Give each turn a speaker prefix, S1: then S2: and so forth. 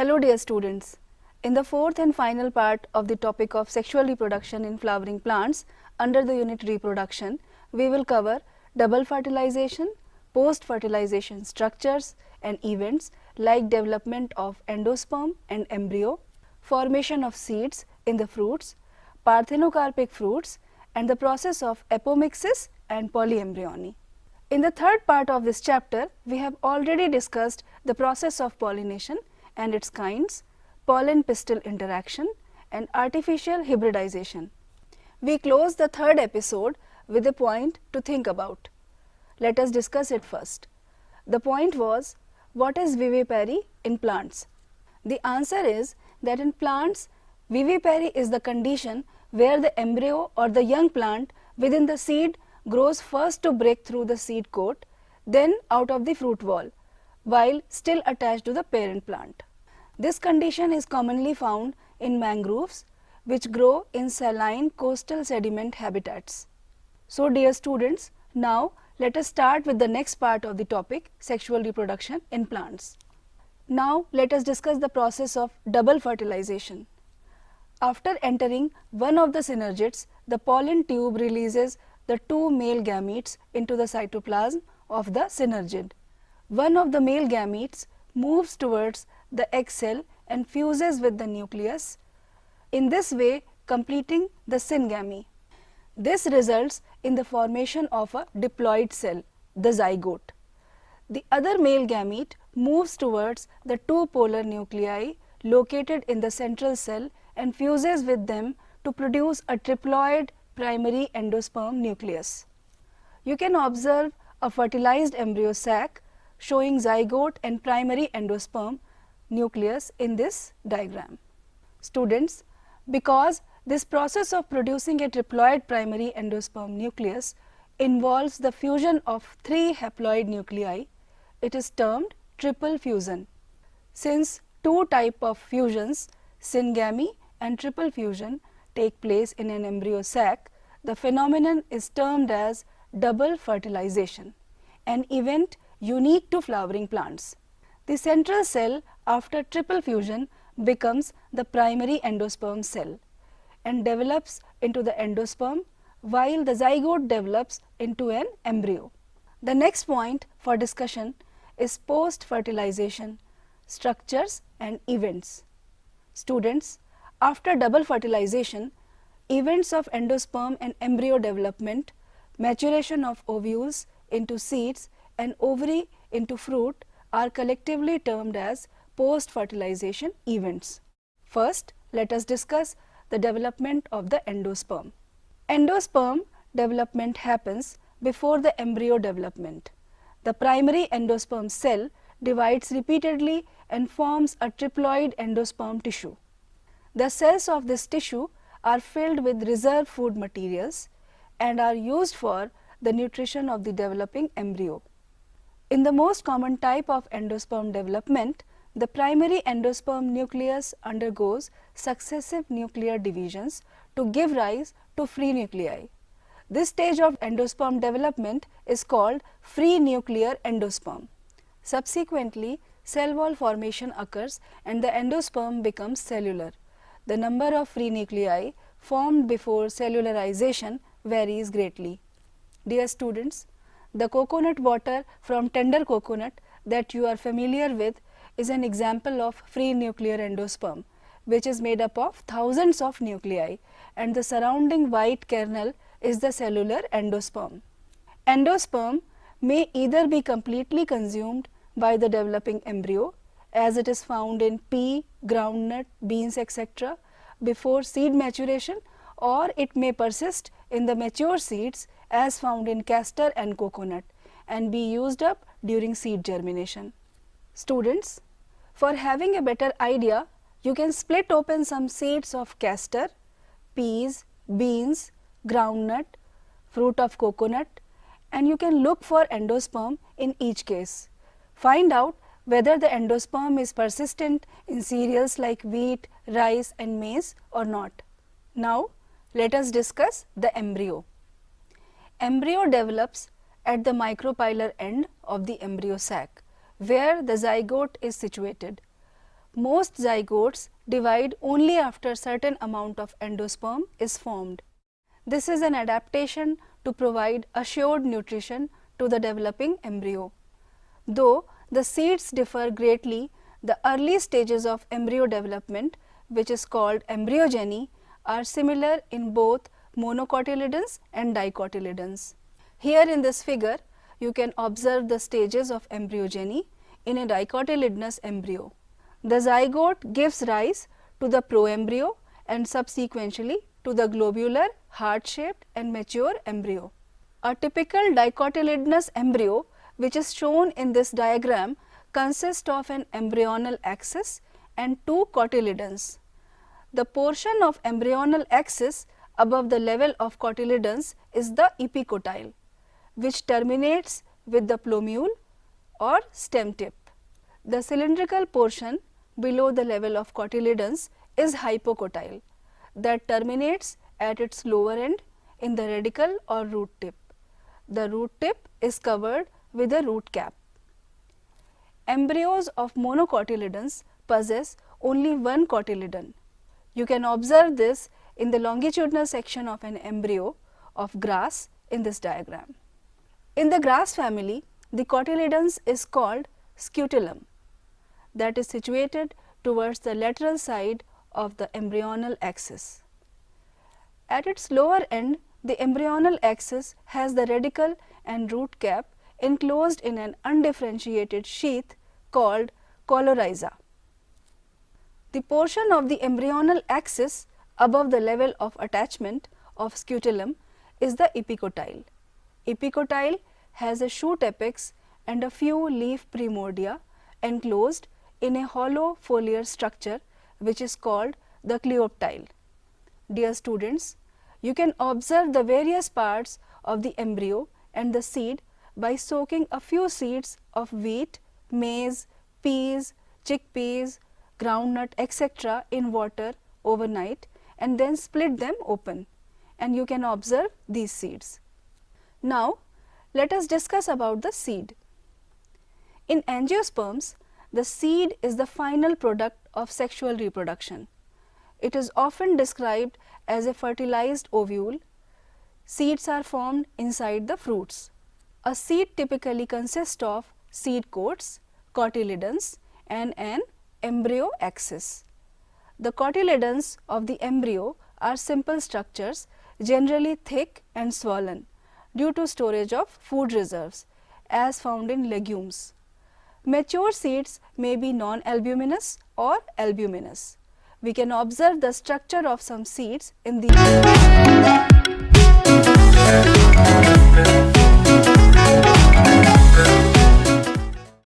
S1: Hello dear students. In the fourth and final part of the topic of sexual reproduction in flowering plants under the unit reproduction, we will cover double fertilization, post-fertilization structures and events like development of endosperm and embryo, formation of seeds in the fruits, parthenocarpic fruits and the process of apomixis and polyembryony. In the third part of this chapter, we have already discussed the process of pollination and its kinds, pollen-pistil interaction and artificial hybridization. We close the third episode with a point to think about. Let us discuss it first. The point was, what is vivipary in plants? The answer is that in plants, vivipary is the condition where the embryo or the young plant within the seed grows first to break through the seed coat, then out of the fruit wall, while still attached to the parent plant. This condition is commonly found in mangroves, which grow in saline coastal sediment habitats. So dear students, now let us start with the next part of the topic, sexual reproduction in plants. Now let us discuss the process of double fertilization. After entering one of the synergids, the pollen tube releases the two male gametes into the cytoplasm of the synergid. One of the male gametes moves towards the egg cell and fuses with the nucleus, in this way completing the syngamy. This results in the formation of a diploid cell, the zygote. The other male gamete moves towards the two polar nuclei located in the central cell and fuses with them to produce a triploid primary endosperm nucleus. You can observe a fertilized embryo sac showing zygote and primary endosperm nucleus in this diagram. Students, because this process of producing a triploid primary endosperm nucleus involves the fusion of three haploid nuclei, it is termed triple fusion. Since two types of fusions, syngamy and triple fusion, take place in an embryo sac, the phenomenon is termed as double fertilization, an event unique to flowering plants. The central cell after triple fusion becomes the primary endosperm cell and develops into the endosperm, while the zygote develops into an embryo. The next point for discussion is post-fertilization, structures and events. Students, after double fertilization, events of endosperm and embryo development, maturation of ovules into seeds and ovary into fruit are collectively termed as post-fertilization events. First, let us discuss the development of the endosperm. Endosperm development happens before the embryo development. The primary endosperm cell divides repeatedly and forms a triploid endosperm tissue. The cells of this tissue are filled with reserve food materials and are used for the nutrition of the developing embryo. In the most common type of endosperm development, the primary endosperm nucleus undergoes successive nuclear divisions to give rise to free nuclei. This stage of endosperm development is called free nuclear endosperm. Subsequently, cell wall formation occurs and the endosperm becomes cellular. The number of free nuclei formed before cellularization varies greatly. Dear students, the coconut water from tender coconut that you are familiar with is an example of free nuclear endosperm, which is made up of thousands of nuclei, and the surrounding white kernel is the cellular endosperm. Endosperm may either be completely consumed by the developing embryo, as it is found in pea, groundnut, beans, etc., before seed maturation, or it may persist in the mature seeds as found in castor and coconut and be used up during seed germination. Students, for having a better idea, you can split open some seeds of castor, peas, beans, groundnut, fruit of coconut, and you can look for endosperm in each case. Find out whether the endosperm is persistent in cereals like wheat, rice and maize or not. Now, let us discuss the embryo. Embryo develops at the micropylar end of the embryo sac, where the zygote is situated. most zygotes divide only after certain amount of endosperm is formed. This is an adaptation to provide assured nutrition to the developing embryo. Though the seeds differ greatly, the early stages of embryo development, which is called embryogeny, are similar in both monocotyledons and dicotyledons. Here in this figure, you can observe the stages of embryogeny in a dicotyledonous embryo. The zygote gives rise to the proembryo and subsequently to the globular, heart-shaped and mature embryo. A typical dicotyledonous embryo, which is shown in this diagram, consists of an embryonal axis and two cotyledons. The portion of embryonal axis above the level of cotyledons is the epicotyle, which terminates with the plumule or stem tip. The cylindrical portion below the level of cotyledons is hypocotyle, that terminates at its lower end in the radicle or root tip. The root tip is covered with a root cap. Embryos of monocotyledons possess only one cotyledon. You can observe this in the longitudinal section of an embryo of grass in this diagram. In the grass family, the cotyledons is called scutellum, that is situated towards the lateral side of the embryonal axis. At its lower end, the embryonal axis has the radicle and root cap enclosed in an undifferentiated sheath called coleorhiza. The portion of the embryonal axis above the level of attachment of scutellum is the epicotyle. Epicotyle has a shoot apex and a few leaf primordia enclosed in a hollow foliar structure which is called the cleoptile. Dear students, you can observe the various parts of the embryo and the seed by soaking a few seeds of wheat, maize, peas, chickpeas, groundnut, etc. in water overnight and then split them open, and you can observe these seeds. Now, let us discuss about the seed. In angiosperms, the seed is the final product of sexual reproduction. It is often described as a fertilized ovule. Seeds are formed inside the fruits. A seed typically consists of seed coats, cotyledons and an embryo axis. The cotyledons of the embryo are simple structures, generally thick and swollen due to storage of food reserves as found in legumes. Mature seeds may be non-albuminous or albuminous. We can observe the structure of some seeds in the